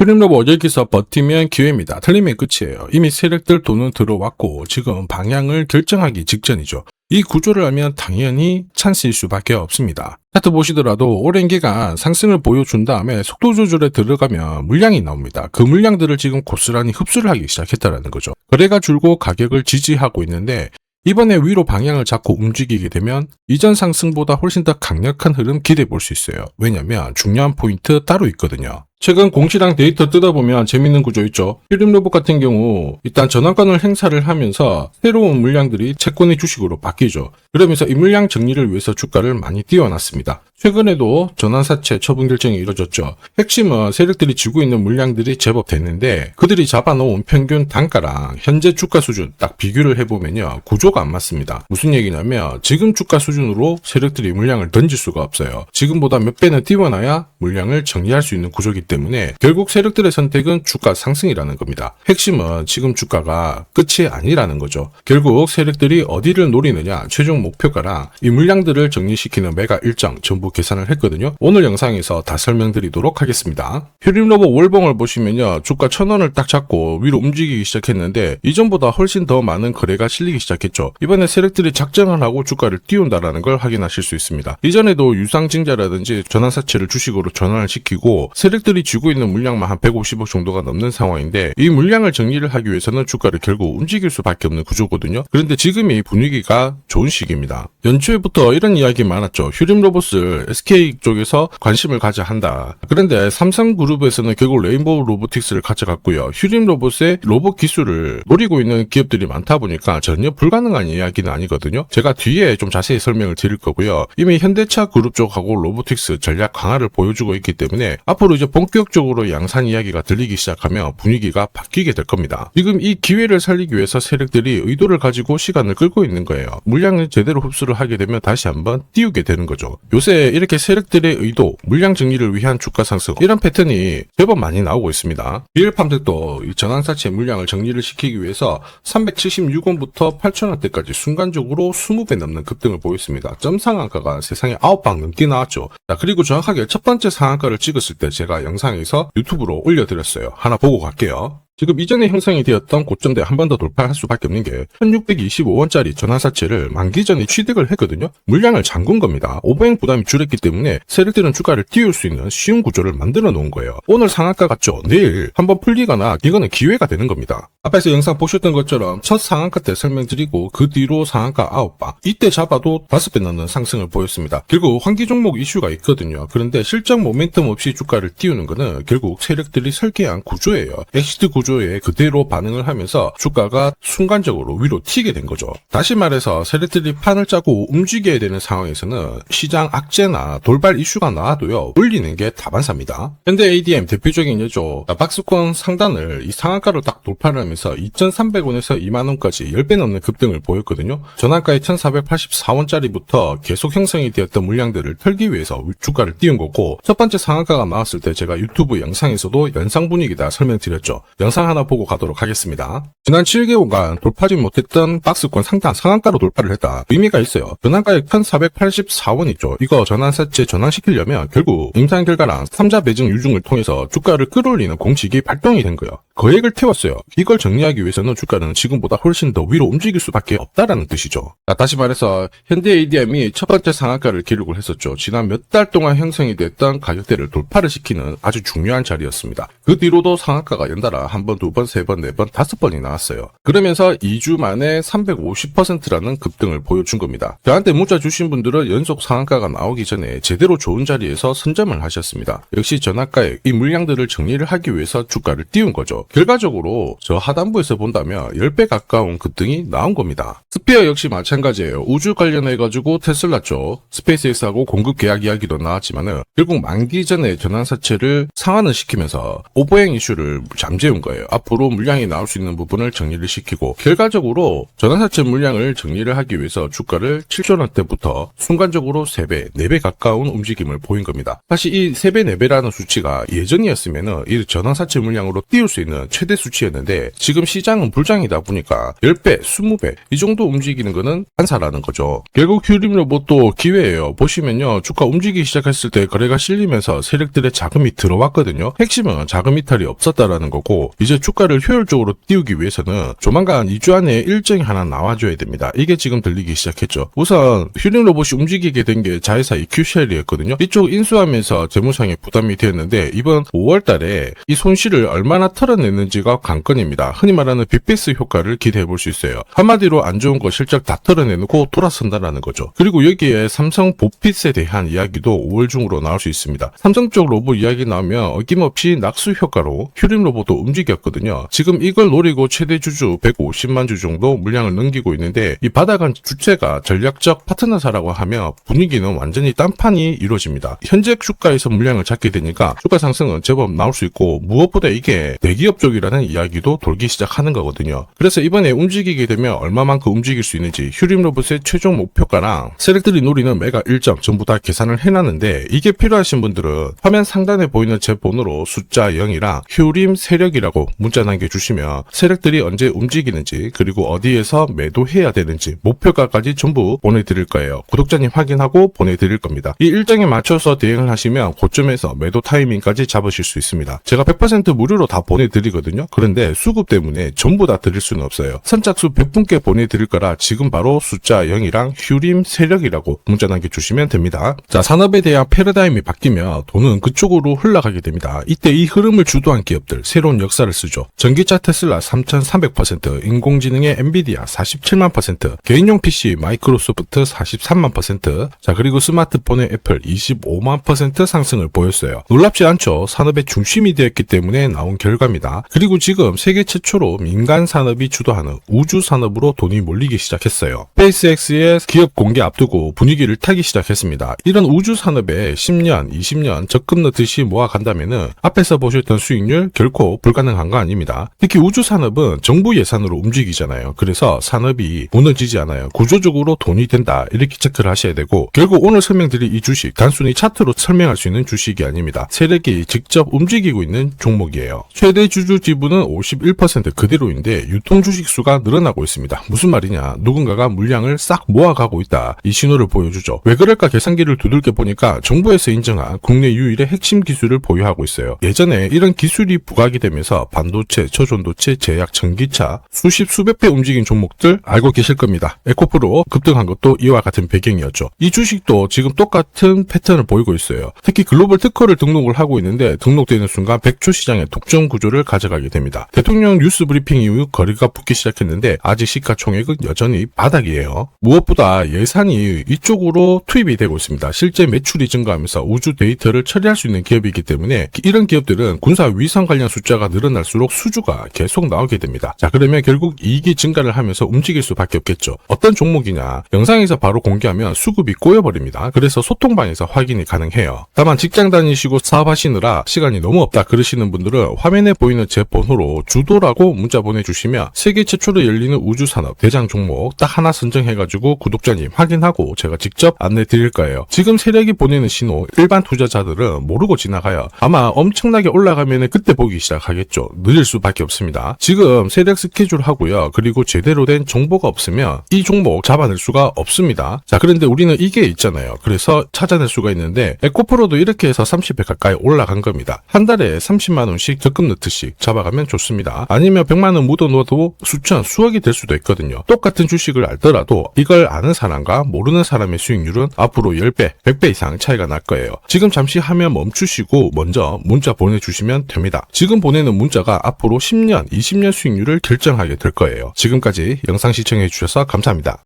휴림로봇 여기서 버티면 기회입니다. 틀리면 끝이에요. 이미 세력들 돈은 들어왔고 지금 방향을 결정하기 직전이죠. 이 구조를 알면 당연히 찬스일 수밖에 없습니다. 차트 보시더라도 오랜 기간 상승을 보여준 다음에 속도 조절에 들어가면 물량이 나옵니다. 그 물량들을 지금 고스란히 흡수를 하기 시작했다는 거죠. 거래가 줄고 가격을 지지하고 있는데 이번에 위로 방향을 잡고 움직이게 되면 이전 상승보다 훨씬 더 강력한 흐름 기대해 볼 수 있어요. 왜냐면 중요한 포인트 따로 있거든요. 최근 공시랑 데이터 뜯어보면 재밌는 구조 있죠. 휴림로봇 같은 경우 일단 전환권을 행사를 하면서 새로운 물량들이 채권의 주식으로 바뀌죠. 그러면서 이 물량 정리를 위해서 주가를 많이 띄워놨습니다. 최근에도 전환사채 처분 결정이 이루어졌죠. 핵심은 세력들이 쥐고 있는 물량들이 제법 됐는데 그들이 잡아놓은 평균 단가랑 현재 주가 수준 딱 비교를 해보면요. 구조가 안 맞습니다. 무슨 얘기냐면 지금 주가 수준으로 세력들이 물량을 던질 수가 없어요. 지금보다 몇 배는 띄워놔야 물량을 정리할 수 있는 구조이기 때문에 결국 세력들의 선택은 주가 상승이라는 겁니다. 핵심은 지금 주가가 끝이 아니라는 거죠. 결국 세력들이 어디를 노리느냐 최종 목표가랑 이 물량들을 정리시키는 매가 일정 전부 계산을 했거든요. 오늘 영상에서 다 설명드리도록 하겠습니다. 휴림로봇 월봉을 보시면요. 주가 1000원을 딱 잡고 위로 움직이기 시작했는데 이전보다 훨씬 더 많은 거래가 실리기 시작했죠. 이번에 세력들이 작정을 하고 주가를 띄운다라는 걸 확인하실 수 있습니다. 이전에도 유상증자라든지 전환사채를 주식으로 전환을 시키고 세력들이 쥐고 있는 물량만 한 150억 정도가 넘는 상황인데 이 물량을 정리를 하기 위해서는 주가를 결국 움직일 수밖에 없는 구조거든요. 그런데 지금이 분위기가 좋은 시기입니다. 연초에부터 이런 이야기 많았죠. 휴림로봇을 SK 쪽에서 관심을 가져야 한다. 그런데 삼성그룹에서는 결국 레인보우 로보틱스를 가져갔고요. 휴림로봇의 로봇 기술을 노리고 있는 기업들이 많다 보니까 전혀 불가능한 이야기는 아니거든요. 제가 뒤에 좀 자세히 설명을 드릴 거고요. 이미 현대차 그룹 쪽하고 로보틱스 전략 강화를 보여주고 있기 때문에 앞으로 이제 본격적으로 양산 이야기가 들리기 시작하면 분위기가 바뀌게 될 겁니다. 지금 이 기회를 살리기 위해서 세력들이 의도를 가지고 시간을 끌고 있는 거예요. 물량을 제대로 흡수를 하게 되면 다시 한번 띄우게 되는 거죠. 요새 이렇게 세력들의 의도, 물량 정리를 위한 주가 상승 이런 패턴이 제법 많이 나오고 있습니다. 비엘팜들도 이 전환사채 물량을 정리를 시키기 위해서 376원부터 8,000원대까지 순간적으로 20배 넘는 급등을 보였습니다. 점 상한가가 세상에 9방 넘게 나왔죠. 자, 그리고 정확하게 첫 번째 상한가를 찍었을 때 제가 영상에서 유튜브로 올려드렸어요. 하나 보고 갈게요. 지금 이전에 형성이 되었던 고점대 한 번 더 돌파할 수밖에 없는 게 1625원짜리 전환사채를 만기 전에 취득을 했거든요. 물량을 잠근 겁니다. 오버행 부담이 줄었기 때문에 세력들은 주가를 띄울 수 있는 쉬운 구조를 만들어 놓은 거예요. 오늘 상한가 같죠? 내일 한번 풀리거나 이거는 기회가 되는 겁니다. 앞에서 영상 보셨던 것처럼 첫 상한가 때 설명드리고 그 뒤로 상한가 9방 이때 잡아도 5배 넘는 상승을 보였습니다. 결국 환기 종목 이슈가 있거든요. 그런데 실적 모멘텀 없이 주가를 띄우는 거는 결국 세력들이 설계한 구조예요. 엑시트 구조에 그대로 반응을 하면서 주가가 순간적으로 위로 튀게 된 거죠. 다시 말해서 세력들이 판을 짜고 움직여야 되는 상황에서는 시장 악재나 돌발 이슈가 나와도요 올리는 게 다반사입니다. 현대 ADM 대표적인 예죠. 박스권 상단을 이 상한가로 딱 돌파를 하면서 2,300원에서 2만원까지 10배 넘는 급등을 보였거든요. 전환가의 1,484원짜리부터 계속 형성이 되었던 물량들을 털기 위해서 주가를 띄운 거고 첫 번째 상한가가 나왔을 때 제가 유튜브 영상에서도 연상 분위기다 설명드렸죠. 영상 하나 보고 가도록 하겠습니다. 지난 7개월간 돌파하지 못했던 박스권 상단 상한가로 돌파를 했다. 의미가 있어요. 전환가액 1,484원이죠. 이거 전환사채 전환시키려면 결국 임상 결과랑 3자 배정 유중을 통해서 주가를 끌어올리는 공식이 발동이 된 거예요. 거액을 태웠어요. 이걸 정리하기 위해서는 주가는 지금보다 훨씬 더 위로 움직일 수밖에 없다라는 뜻이죠. 자, 다시 말해서 현대 ADM이 첫 번째 상한가를 기록을 했었죠. 지난 몇 달 동안 형성이 됐던 가격대를 돌파를 시키는 아주 중요한 자리였습니다. 그 뒤로도 상한가가 연달아 한 번, 두 번, 세 번, 네 번, 5번이 나왔어요. 그러면서 2주 만에 350%라는 급등을 보여준 겁니다. 저한테 문자 주신 분들은 연속 상한가가 나오기 전에 제대로 좋은 자리에서 선점을 하셨습니다. 역시 전환가액 이 물량들을 정리를 하기 위해서 주가를 띄운 거죠. 결과적으로 저 하단부에서 본다면 10배 가까운 급등이 나온 겁니다. 스피어 역시 마찬가지예요. 우주 관련해가지고 테슬라 쪽 스페이스X하고 공급 계약 이야기도 나왔지만은 결국 만기 전에 전환사채를 상환을 시키면서 오버행 이슈를 잠재운 거예요. 앞으로 물량이 나올 수 있는 부분을 정리를 시키고 결과적으로 전환사채 물량을 정리를 하기 위해서 주가를 7,000원대부터 순간적으로 3배, 4배 가까운 움직임을 보인 겁니다. 사실 이 3배, 4배라는 수치가 예전이었으면은 이 전환사채 물량으로 띄울 수 있는 있는 최대 수치였는데 지금 시장은 불장이다 보니까 10배, 20배 이 정도 움직이는 거는 한사라는 거죠. 결국 휴림 로봇도 기회예요. 보시면요. 주가 움직이기 시작했을 때 거래가 실리면서 세력들의 자금이 들어왔거든요. 핵심은 자금 이탈이 없었다라는 거고 이제 주가를 효율적으로 띄우기 위해서는 조만간 2주 안에 일정이 하나 나와줘야 됩니다. 이게 지금 들리기 시작했죠. 우선 휴림 로봇이 움직이게 된 게 자회사 EQCL이었거든요. 이쪽 인수하면서 재무상에 부담이 되었는데 이번 5월 달에 이 손실을 얼마나 털어냈는지가 관건입니다. 흔히 말하는 빅베이스 효과를 기대해 볼 수 있어요. 한마디로 안 좋은 거 실적 다 털어내놓고 돌아선다라는 거죠. 그리고 여기에 삼성 보핏에 대한 이야기도 5월 중으로 나올 수 있습니다. 삼성 쪽 로봇 이야기 나오면 어김없이 낙수 효과로 휴림 로봇도 움직였거든요. 지금 이걸 노리고 최대 주주 150만 주 정도 물량을 넘기고 있는데 이 받아간 주체가 전략적 파트너사라고 하며 분위기는 완전히 딴판이 이루어집니다. 현재 주가에서 물량을 잡게 되니까 주가 상승은 제법 나올 수 있고 무엇보다 이게 대기업 쪽이라는 이야기도 돌기 시작하는 거거든요. 그래서 이번에 움직이게 되면 얼마만큼 움직일 수 있는지 휴림 로봇의 최종 목표가랑 세력들이 노리는 매각 일정 전부 다 계산을 해놨는데 이게 필요하신 분들은 화면 상단에 보이는 제 번호로 숫자 0이랑 휴림 세력이라고 문자 남겨주시면 세력들이 언제 움직이는지 그리고 어디에서 매도해야 되는지 목표가까지 전부 보내드릴 거예요. 구독자님 확인하고 보내드릴 겁니다. 이 일정에 맞춰서 대응을 하시면 고점에서 매도 타이밍까지 잡으실 수 있습니다. 제가 100% 무료로 다 보내드리거든요. 그런데 수급 때문에 전부 다 드릴 수는 없어요. 선착수 100분께 보내드릴 거라 지금 바로 숫자 0이랑 휴림 세력이라고 문자 남겨주시면 됩니다. 자, 산업에 대한 패러다임이 바뀌면 돈은 그쪽으로 흘러가게 됩니다. 이때 이 흐름을 주도한 기업들 새로운 역사를 쓰죠. 전기차 테슬라 3300%, 인공지능의 엔비디아 47만%, 개인용 PC 마이크로소프트 43만%, 자 그리고 스마트폰의 애플 25만% 상승을 보였어요. 놀랍지 않죠? 산업의 중심이 되었기 때문에 나온 결과입니다. 그리고 지금 세계 최초로 민간 산업이 주도하는 우주 산업으로 돈이 몰리기 시작했어요. 스페이스X의 기업 공개 앞두고 분위기를 타기 시작했습니다. 이런 우주 산업에 10년, 20년 적금 넣듯이 모아간다면은 앞에서 보셨던 수익률 결코 불가능한 거 아닙니다. 특히 우주 산업은 정부 예산으로 움직이잖아요. 그래서 산업이 무너지지 않아요. 구조적으로 돈이 된다 이렇게 체크를 하셔야 되고 결국 오늘 설명드릴 이 주식 단순히 차트로 설명할 수 있는 주식이 아닙니다. 세력이 직접 움직이고 있는 종목이에요. 최대 주주 지분은 51% 그대로인데 유통 주식 수가 늘어나고 있습니다. 무슨 말이냐? 누군가가 물량을 싹 모아가고 있다. 이 신호를 보여주죠. 왜 그럴까 계산기를 두들겨 보니까 정부에서 인정한 국내 유일의 핵심 기술을 보유하고 있어요. 예전에 이런 기술이 부각이 되면서 반도체, 저전도체, 제약, 전기차 수십 수백 배 움직인 종목들 알고 계실 겁니다. 에코프로 급등한 것도 이와 같은 배경이었죠. 이 주식도 지금 똑같은 패턴을 보이고 있어요. 특히 글로벌 특허를 등록을 하고 있는데 등록되는 순간 100조 시장의 독점 구조를 가져가게 됩니다. 대통령 뉴스 브리핑 이후 거리가 붙기 시작했는데 아직 시가총액은 여전히 바닥이에요. 무엇보다 예산이 이쪽으로 투입이 되고 있습니다. 실제 매출이 증가하면서 우주 데이터를 처리할 수 있는 기업이기 때문에 이런 기업들은 군사 위성 관련 숫자가 늘어날수록 수주가 계속 나오게 됩니다. 자, 그러면 결국 이익이 증가를 하면서 움직일 수밖에 없겠죠. 어떤 종목이냐? 영상에서 바로 공개하면 수급이 꼬여버립니다. 그래서 소통방에서 확인이 가능해요. 다만 직장 다니시고 사업하시느라 시간이 너무 없다 그러시는 분들은 화면에 보이는 제 번호로 주도라고 문자 보내주시면 세계 최초로 열리는 우주산업 대장 종목 딱 하나 선정해가지고 구독자님 확인하고 제가 직접 안내 드릴 거예요. 지금 세력이 보내는 신호 일반 투자자들은 모르고 지나가요. 아마 엄청나게 올라가면 그때 보기 시작하겠죠. 늦을 수밖에 없습니다. 지금 세력 스케줄 하고요. 그리고 제대로 된 정보가 없으면 이 종목 잡아낼 수가 없습니다. 자, 그런데 우리는 이게 있잖아요. 그래서 찾아낼 수가 있는데 에코프로도 이렇게 해서 30배 가까이 올라간 겁니다. 한 달에 30만원씩 적금 넣듯이 잡아가면 좋습니다. 아니면 100만원 묻어놓아도 수천, 수억이 될 수도 있거든요. 똑같은 주식을 알더라도 이걸 아는 사람과 모르는 사람의 수익률은 앞으로 10배, 100배 이상 차이가 날 거예요. 지금 잠시 화면 멈추시고 먼저 문자 보내주시면 됩니다. 지금 보내는 문자가 앞으로 10년, 20년 수익률을 결정하게 될 거예요. 지금까지 영상 시청해주셔서 감사합니다.